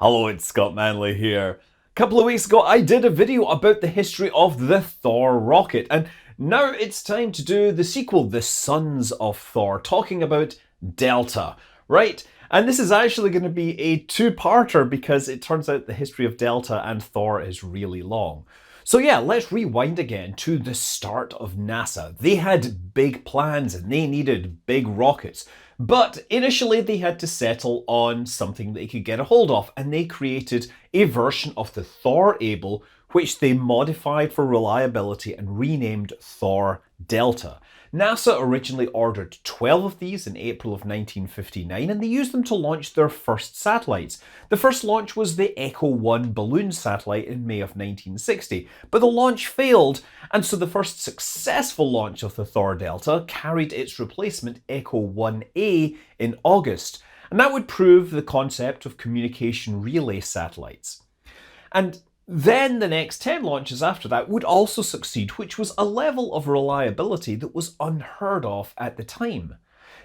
Hello, it's Scott Manley here. A couple of weeks ago, I did a video about the history of the Thor rocket, and now it's time to do the sequel, The Sons of Thor, talking about Delta, right? And this is actually going to be a two-parter because it turns out the history of Delta and Thor is really long. So yeah, let's rewind again to the start of NASA. They had big plans and they needed big rockets. But initially they had to settle on something they could get a hold of, and they created a version of the Thor Able, which they modified for reliability and renamed Thor Delta. NASA originally ordered 12 of these in April of 1959, and they used them to launch their first satellites. The first launch was the Echo 1 balloon satellite in May of 1960, but the launch failed, and so the first successful launch of the Thor Delta carried its replacement Echo 1A in August, and that would prove the concept of communication relay satellites. And then the next 10 launches after that would also succeed, which was a level of reliability that was unheard of at the time.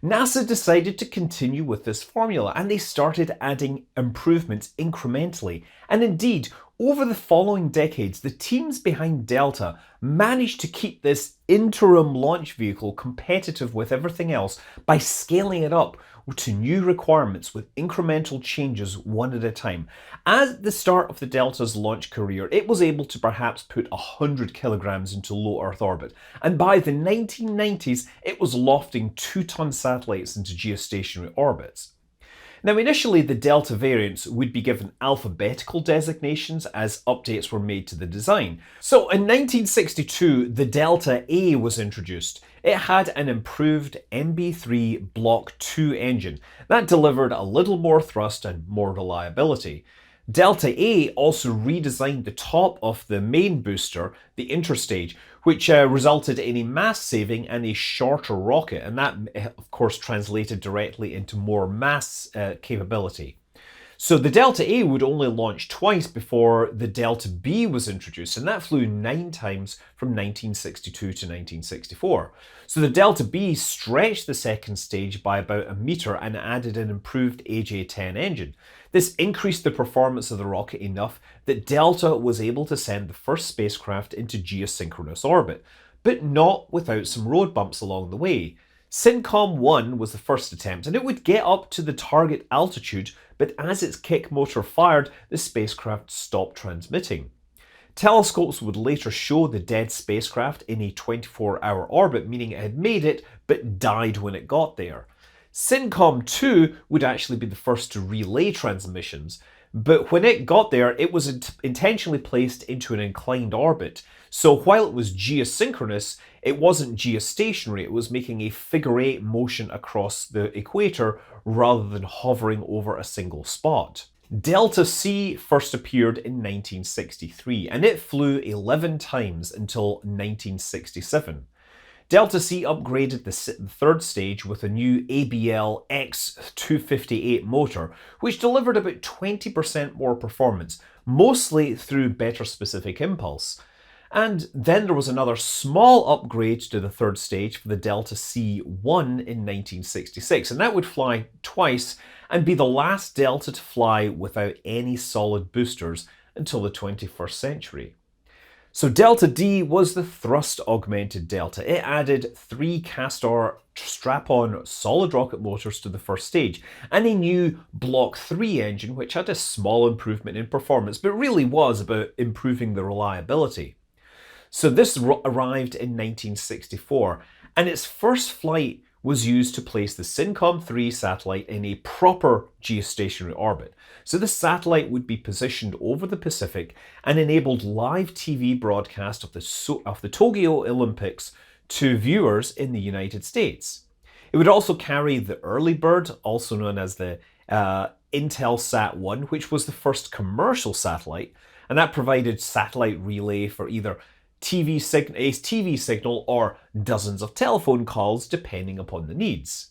NASA decided to continue with this formula, and they started adding improvements incrementally. And indeed, over the following decades, the teams behind Delta managed to keep this interim launch vehicle competitive with everything else by scaling it up to new requirements with incremental changes one at a time. At the start of the Delta's launch career, it was able to perhaps put 100 kilograms into low Earth orbit, and by the 1990s, it was lofting 2-ton satellites into geostationary orbits. Now, initially, the Delta variants would be given alphabetical designations as updates were made to the design. So in 1962, the Delta A was introduced. It had an improved MB3 Block 2 engine that delivered a little more thrust and more reliability. Delta A also redesigned the top of the main booster, the interstage, which resulted in a mass saving and a shorter rocket, and that of course translated directly into more mass capability. So the Delta A would only launch twice before the Delta B was introduced, and that flew 9 times from 1962 to 1964. So the Delta B stretched the second stage by about a meter and added an improved AJ-10 engine. This increased the performance of the rocket enough that Delta was able to send the first spacecraft into geosynchronous orbit, but not without some road bumps along the way. Syncom-1 was the first attempt, and it would get up to the target altitude, but as its kick motor fired, the spacecraft stopped transmitting. Telescopes would later show the dead spacecraft in a 24-hour orbit, meaning it had made it, but died when it got there. Syncom-2 would actually be the first to relay transmissions, but when it got there, it was intentionally placed into an inclined orbit. So while it was geosynchronous, it wasn't geostationary. It was making a figure-8 motion across the equator rather than hovering over a single spot. Delta C first appeared in 1963, and it flew 11 times until 1967. Delta C upgraded the third stage with a new ABL X258 motor, which delivered about 20% more performance, mostly through better specific impulse. And then there was another small upgrade to the third stage for the Delta C1 in 1966, and that would fly twice and be the last Delta to fly without any solid boosters until the 21st century. So Delta D was the thrust-augmented Delta. It added 3 Castor strap-on solid rocket motors to the first stage, and a new Block 3 engine, which had a small improvement in performance, but really was about improving the reliability. So this arrived in 1964, and its first flight was used to place the Syncom-3 satellite in a proper geostationary orbit. So the satellite would be positioned over the Pacific and enabled live TV broadcast of the Tokyo Olympics to viewers in the United States. It would also carry the Early Bird, also known as the Intelsat-1, which was the first commercial satellite, and that provided satellite relay for either a TV signal or dozens of telephone calls depending upon the needs.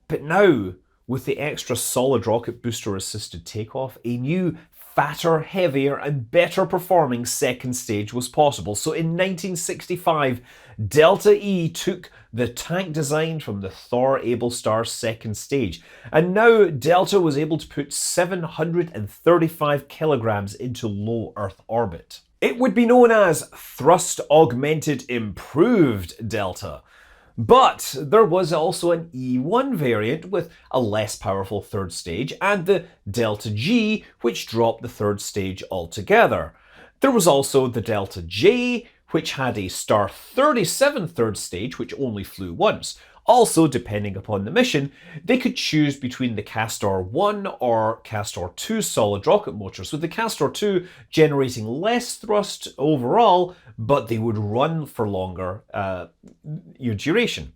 But now, with the extra solid rocket booster assisted takeoff, a new fatter, heavier, and better performing second stage was possible. So in 1965, Delta E took the tank design from the Thor Able Star's second stage, and now Delta was able to put 735 kilograms into low Earth orbit. It would be known as Thrust Augmented Improved Delta. But there was also an E1 variant with a less powerful third stage, and the Delta G, which dropped the third stage altogether. There was also the Delta J, which had a Star 37 third stage, which only flew once. Also, depending upon the mission, they could choose between the Castor 1 or Castor 2 solid rocket motors, with the Castor 2 generating less thrust overall, but they would run for longer duration.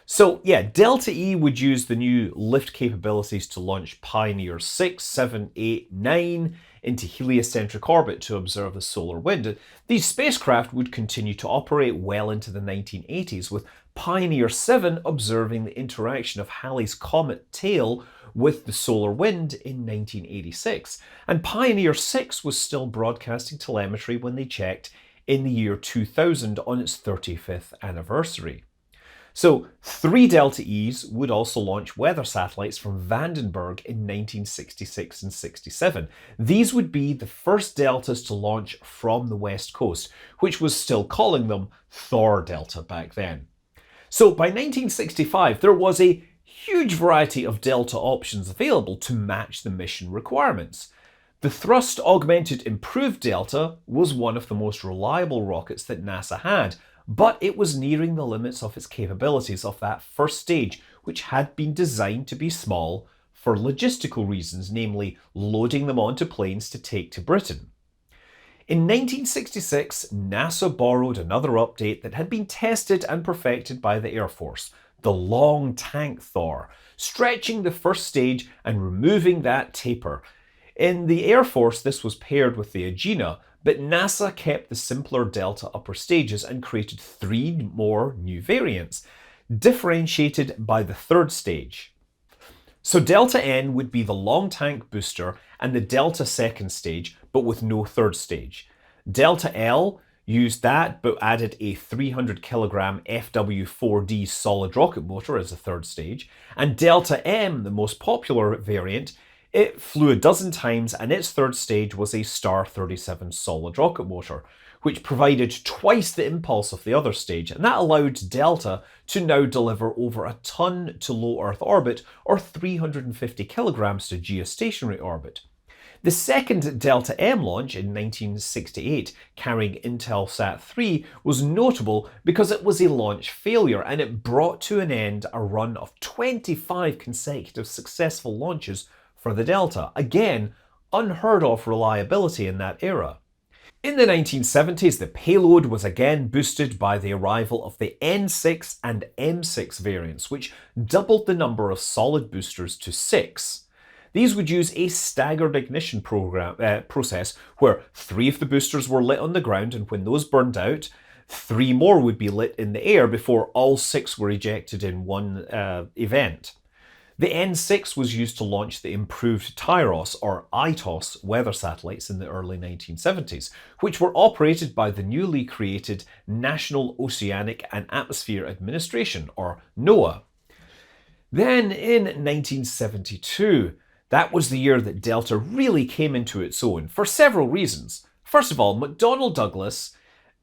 So yeah, Delta E would use the new lift capabilities to launch Pioneer 6, 7, 8, 9 into heliocentric orbit to observe the solar wind. These spacecraft would continue to operate well into the 1980s, with Pioneer 7 observing the interaction of Halley's Comet tail with the solar wind in 1986. And Pioneer 6 was still broadcasting telemetry when they checked in the year 2000 on its 35th anniversary. So 3 Delta E's would also launch weather satellites from Vandenberg in 1966 and 67. These would be the first Deltas to launch from the West Coast, which was still calling them Thor Delta back then. So by 1965, there was a huge variety of Delta options available to match the mission requirements. The Thrust Augmented Improved Delta was one of the most reliable rockets that NASA had, but it was nearing the limits of its capabilities of that first stage, which had been designed to be small for logistical reasons, namely loading them onto planes to take to Britain. In 1966, NASA borrowed another update that had been tested and perfected by the Air Force, the long tank Thor, stretching the first stage and removing that taper. In the Air Force, this was paired with the Agena, but NASA kept the simpler Delta upper stages and created 3 more new variants, differentiated by the third stage. So Delta N would be the long tank booster and the Delta second stage, but with no third stage. Delta L used that, but added a 300 kilogram FW4D solid rocket motor as a third stage. And Delta M, the most popular variant, it flew a dozen times, and its third stage was a Star 37 solid rocket motor, which provided twice the impulse of the other stage, and that allowed Delta to now deliver over a ton to low Earth orbit, or 350 kilograms to geostationary orbit. The second Delta M launch in 1968, carrying Intelsat 3, was notable because it was a launch failure, and it brought to an end a run of 25 consecutive successful launches for the Delta. Again, unheard of reliability in that era. In the 1970s, the payload was again boosted by the arrival of the N6 and M6 variants, which doubled the number of solid boosters to 6. These would use a staggered ignition process where 3 of the boosters were lit on the ground, and when those burned out, 3 more would be lit in the air before all 6 were ejected in one event. The N6 was used to launch the improved Tyros, or ITOS, weather satellites in the early 1970s, which were operated by the newly created National Oceanic and Atmosphere Administration, or NOAA. Then in 1972, that was the year that Delta really came into its own, for several reasons. First of all, McDonnell Douglas,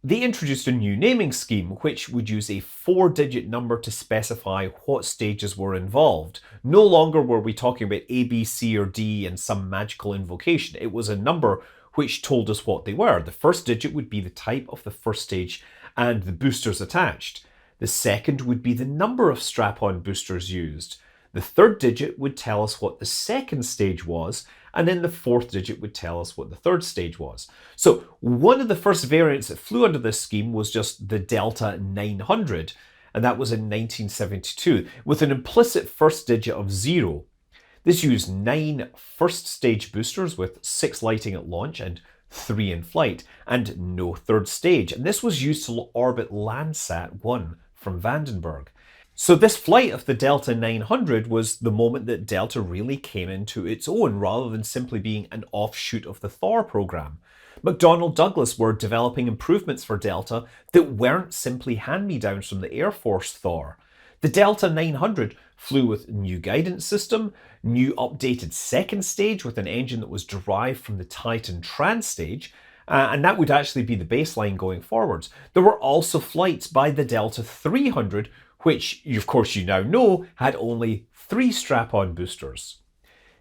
they introduced a new naming scheme which would use a 4-digit number to specify what stages were involved. No longer were we talking about A, B, C, or D and some magical invocation. It was a number which told us what they were. The first digit would be the type of the first stage and the boosters attached. The second would be the number of strap-on boosters used. The third digit would tell us what the second stage was, and then the fourth digit would tell us what the third stage was. So one of the first variants that flew under this scheme was just the Delta 900, and that was in 1972, with an implicit first digit of 0. This used 9 first stage boosters with 6 lighting at launch and 3 in flight, and no third stage. And this was used to orbit Landsat 1 from Vandenberg. So this flight of the Delta 900 was the moment that Delta really came into its own, rather than simply being an offshoot of the Thor program. McDonnell Douglas were developing improvements for Delta that weren't simply hand-me-downs from the Air Force Thor. The Delta 900 flew with a new guidance system, new updated second stage with an engine that was derived from the Titan Trans stage, and that would actually be the baseline going forwards. There were also flights by the Delta 300, which, of course, you now know had only 3 strap-on boosters.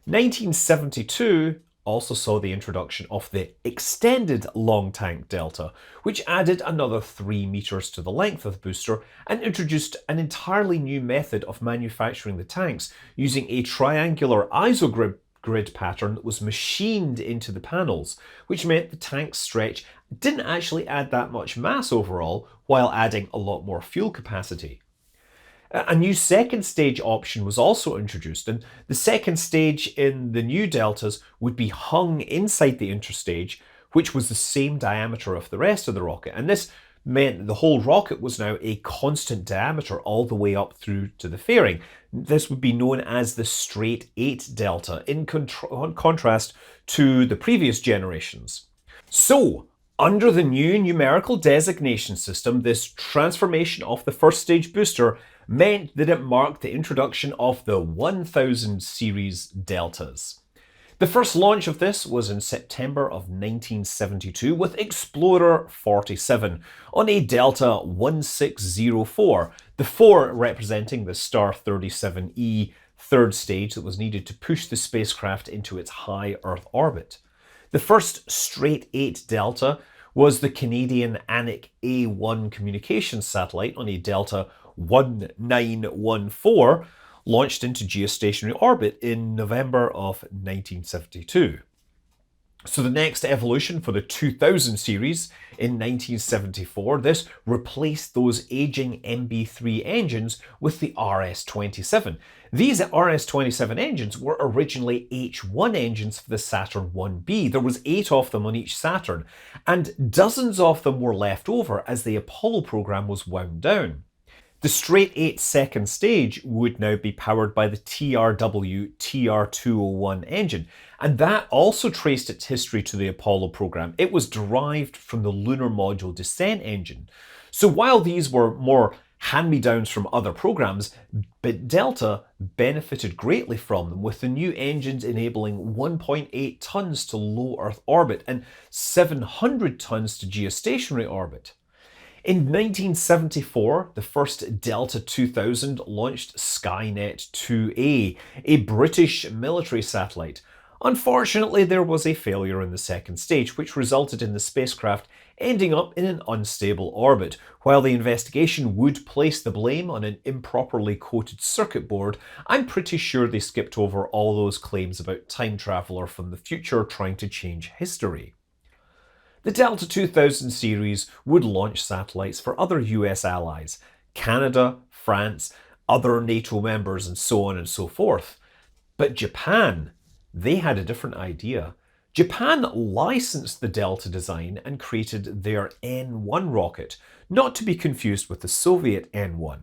1972 also saw the introduction of the extended long tank Delta, which added another 3 meters to the length of the booster and introduced an entirely new method of manufacturing the tanks using a triangular isogrid pattern that was machined into the panels, which meant the tank's stretch didn't actually add that much mass overall, while adding a lot more fuel capacity. A new second stage option was also introduced, and the second stage in the new Deltas would be hung inside the interstage, which was the same diameter of the rest of the rocket. And this meant that the whole rocket was now a constant diameter all the way up through to the fairing. This would be known as the straight 8 Delta, in contrast to the previous generations. So, under the new numerical designation system, this transformation of the first stage booster meant that it marked the introduction of the 1000 series Deltas. The first launch of this was in September of 1972 with Explorer 47 on a Delta 1604, the 4 representing the Star 37E third stage that was needed to push the spacecraft into its high Earth orbit. The first straight 8 Delta was the Canadian Anik A1 communications satellite on a Delta 1914, launched into geostationary orbit in November of 1972. So the next evolution for the 2000 series in 1974, this replaced those aging MB3 engines with the RS-27. These RS-27 engines were originally H1 engines for the Saturn 1B. There was 8 of them on each Saturn, and dozens of them were left over as the Apollo program was wound down. The straight 8 second stage would now be powered by the TRW TR201 engine, and that also traced its history to the Apollo program. It was derived from the Lunar Module Descent engine. So while these were more hand-me-downs from other programs, but Delta benefited greatly from them, with the new engines enabling 1.8 tons to low Earth orbit and 700 tons to geostationary orbit. In 1974, the first Delta 2000 launched Skynet 2A, a British military satellite. Unfortunately, there was a failure in the second stage, which resulted in the spacecraft ending up in an unstable orbit. While the investigation would place the blame on an improperly coated circuit board, I'm pretty sure they skipped over all those claims about time traveler from the future trying to change history. The Delta 2000 series would launch satellites for other US allies, Canada, France, other NATO members, and so on and so forth. But Japan, they had a different idea. Japan licensed the Delta design and created their N1 rocket, not to be confused with the Soviet N1.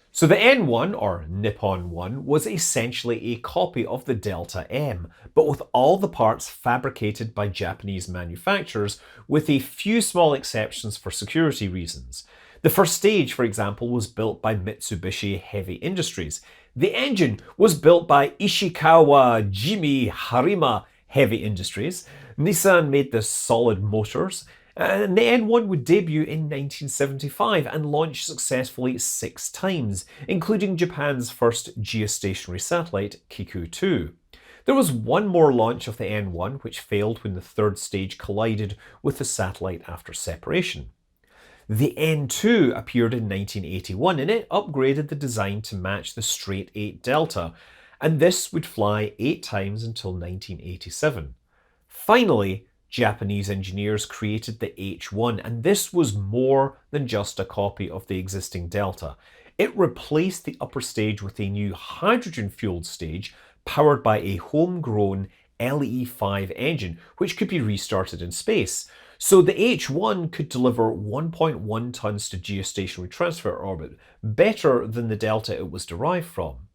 So the N1, or Nippon 1, was essentially a copy of the Delta M, but with all the parts fabricated by Japanese manufacturers, with a few small exceptions for security reasons. The first stage, for example, was built by Mitsubishi Heavy Industries. The engine was built by Ishikawa Jimmy Harima Heavy Industries. Nissan made the solid motors. And the N1 would debut in 1975 and launch successfully 6 times, including Japan's first geostationary satellite, Kiku 2. There was one more launch of the N1, which failed when the third stage collided with the satellite after separation. The N2 appeared in 1981, and it upgraded the design to match the straight 8 Delta, and this would fly 8 times until 1987. Finally, Japanese engineers created the H1, and this was more than just a copy of the existing Delta. It replaced the upper stage with a new hydrogen-fueled stage powered by a homegrown LE5 engine, which could be restarted in space. So the H-1 could deliver 1.1 tons to geostationary transfer orbit, better than the Delta it was derived from.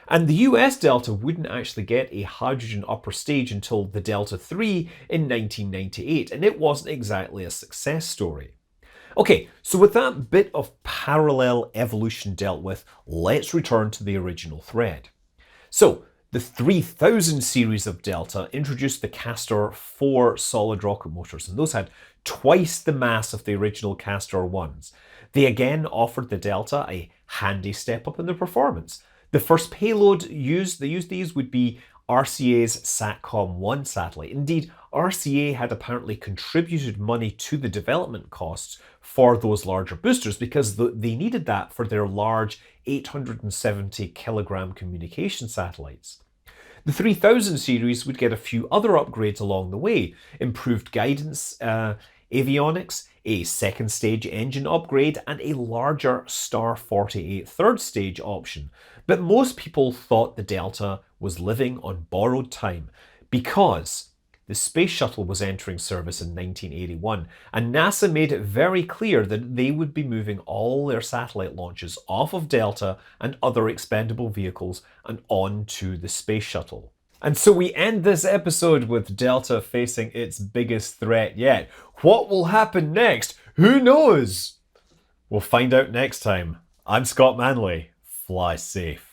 And the US Delta wouldn't actually get a hydrogen upper stage until the Delta III in 1998, and it wasn't exactly a success story. Okay, so with that bit of parallel evolution dealt with, let's return to the original thread. So, the 3000 series of Delta introduced the Castor 4 solid rocket motors, and those had twice the mass of the original Castor 1s. They again offered the Delta a handy step up in their performance. The first payload they used these would be RCA's SATCOM-1 satellite. Indeed, RCA had apparently contributed money to the development costs for those larger boosters because they needed that for their large 870 kilogram communication satellites. The 3000 series would get a few other upgrades along the way: improved guidance, avionics, a second stage engine upgrade, and a larger Star 48 third stage option. But most people thought the Delta was living on borrowed time because the Space Shuttle was entering service in 1981, and NASA made it very clear that they would be moving all their satellite launches off of Delta and other expendable vehicles and onto the Space Shuttle. And so we end this episode with Delta facing its biggest threat yet. What will happen next? Who knows? We'll find out next time. I'm Scott Manley. Fly safe.